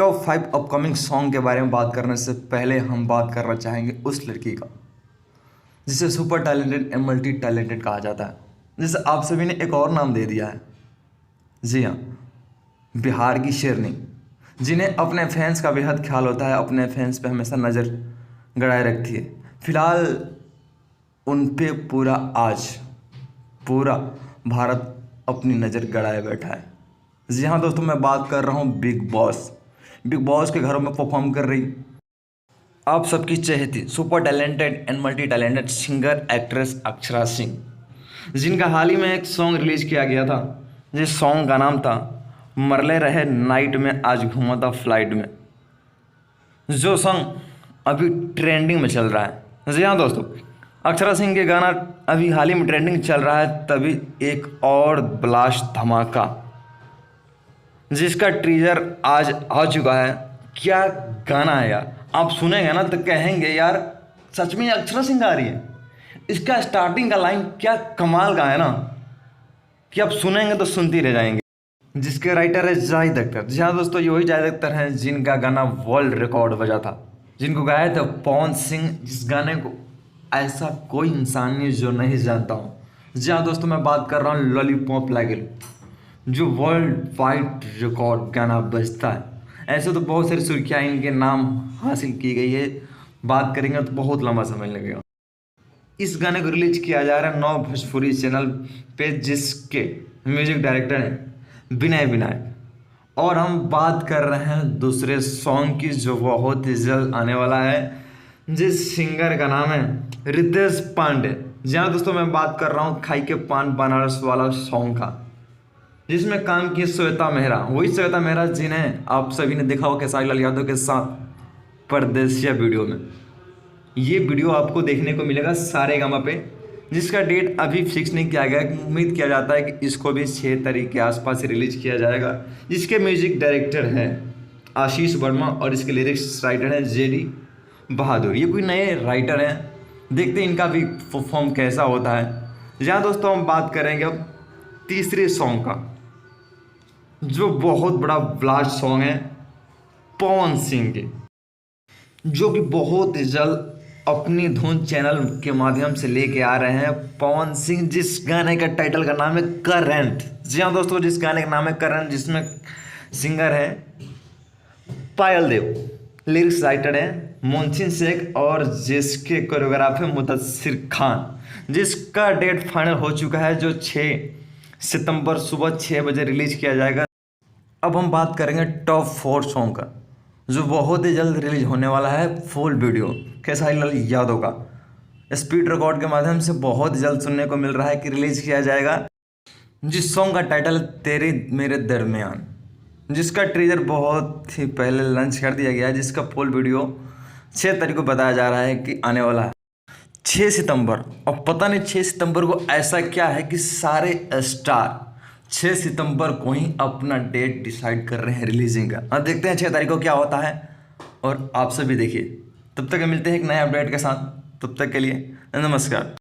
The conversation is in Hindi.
टॉप 5 अपकमिंग सॉन्ग के बारे में बात करने से पहले हम बात करना चाहेंगे उस लड़की का जिसे super talented and multi talented कहा जाता है, जिसे आप सभी ने एक और नाम दे दिया है। जी हाँ, बिहार की शेरनी, जिन्हें अपने फैंस का बेहद ख्याल होता है, अपने फैंस पे हमेशा नज़र गड़ाए रखती है। फिलहाल उन पे पूरा भारत अपनी नज़र गड़ाए बैठा है। जी हाँ दोस्तों, मैं बात कर रहा हूँ बिग बॉस के घरों में परफॉर्म कर रही आप सबकी चहेती super talented and multi talented singer actress Akshara Singh, जिनका हाल ही में एक सॉन्ग रिलीज किया गया था, जिस सॉन्ग का नाम था मरले रहे नाइट में आज घूमा था फ्लाइट में, जो सॉन्ग अभी ट्रेंडिंग में चल रहा है। जी हाँ दोस्तों, अक्षरा सिंह के गाना अभी हाल ही में ट्रेंडिंग चल रहा है, तभी एक और ब्लास्ट धमाका जिसका टीजर आज आ चुका है। क्या गाना है यार, आप सुनेंगे ना तो कहेंगे यार सच में अक्षरा सिंह गा रही है। इसका स्टार्टिंग का लाइन क्या कमाल का है ना, कि आप सुनेंगे तो सुनते रह जाएंगे। जिसके राइटर है जाहिद अख्तर। जी हाँ दोस्तों, यही जाहिद अख्तर हैं जिनका गाना वर्ल्ड रिकॉर्ड बजा था, जिनको गाया था पवन सिंह। जिस गाने को ऐसा कोई इंसान नहीं जो नहीं जानता हूँ। जी हाँ दोस्तों, मैं बात कर रहा हूँ लॉलीपॉप लागिल, जो वर्ल्ड वाइड रिकॉर्ड गाना बजता है। ऐसे तो बहुत सारी सुर्खियाँ इनके नाम हासिल की गई है, बात करेंगे तो बहुत लंबा समय लगेगा। इस गाने को रिलीज किया जा रहा है 9 भोजपुरी चैनल पे, जिसके म्यूजिक डायरेक्टर हैं विनय विनायक। और हम बात कर रहे हैं दूसरे सॉन्ग की, जो बहुत ही जल्द आने वाला है, जिस सिंगर का नाम है रितेश पांडे। जी हाँ दोस्तों, मैं बात कर रहा हूँ खाई के पान बनारस वाला सॉन्ग का, जिसमें काम की श्वेता मेहरा, वही श्वेता मेहरा जिन्हें आप सभी ने देखा हो खेसारी लाल यादव के साथ परदेसिया वीडियो में। ये वीडियो आपको देखने को मिलेगा सारेगामा पे, जिसका डेट अभी फिक्स नहीं किया गया। उम्मीद किया जाता है कि इसको भी 6 तारीख के आसपास रिलीज किया जाएगा। जिसके म्यूजिक डायरेक्टर हैं आशीष वर्मा और इसके लिरिक्स राइटर हैं जेडी बहादुर। ये कोई नए राइटर हैं, देखते हैं इनका भी परफॉर्म कैसा होता है। जहाँ दोस्तों हम बात करेंगे अब तीसरे सॉन्ग का, जो बहुत बड़ा ब्लास्ट सॉन्ग है पवन सिंह के, जो कि बहुत ही जल्द अपनी धुन चैनल के माध्यम से लेके आ रहे हैं पवन सिंह। जिस गाने का टाइटल का नाम है करंट। जी हाँ दोस्तों, जिस गाने का नाम है करंट, जिसमें सिंगर है पायल देव, लिरिक्स राइटर है मोहसिन शेख और जिसके कोरियोग्राफर मुदस्सिर खान। जिसका डेट फाइनल हो चुका है, जो 6 सितंबर सुबह 6 बजे रिलीज किया जाएगा। अब हम बात करेंगे टॉप 4 सॉन्ग का, जो बहुत ही जल्द रिलीज होने वाला है फुल वीडियो खेसारी लाल यादव का। स्पीड रिकॉर्ड के माध्यम से बहुत जल्द सुनने को मिल रहा है कि रिलीज किया जाएगा, जिस सॉन्ग का टाइटल तेरे मेरे दरमियान, जिसका ट्रेलर बहुत ही पहले लॉन्च कर दिया गया है, जिसका फुल वीडियो 6 तारीख को बताया जा रहा है कि आने वाला है 6 सितंबर। और पता नहीं 6 सितंबर को ऐसा क्या है कि सारे स्टार 6 सितंबर को ही अपना डेट डिसाइड कर रहे हैं रिलीजिंग का। अब देखते हैं 6 तारीख को क्या होता है, और आप सभी देखिए। तब तक मिलते हैं एक नए अपडेट के साथ, तब तक के लिए नमस्कार।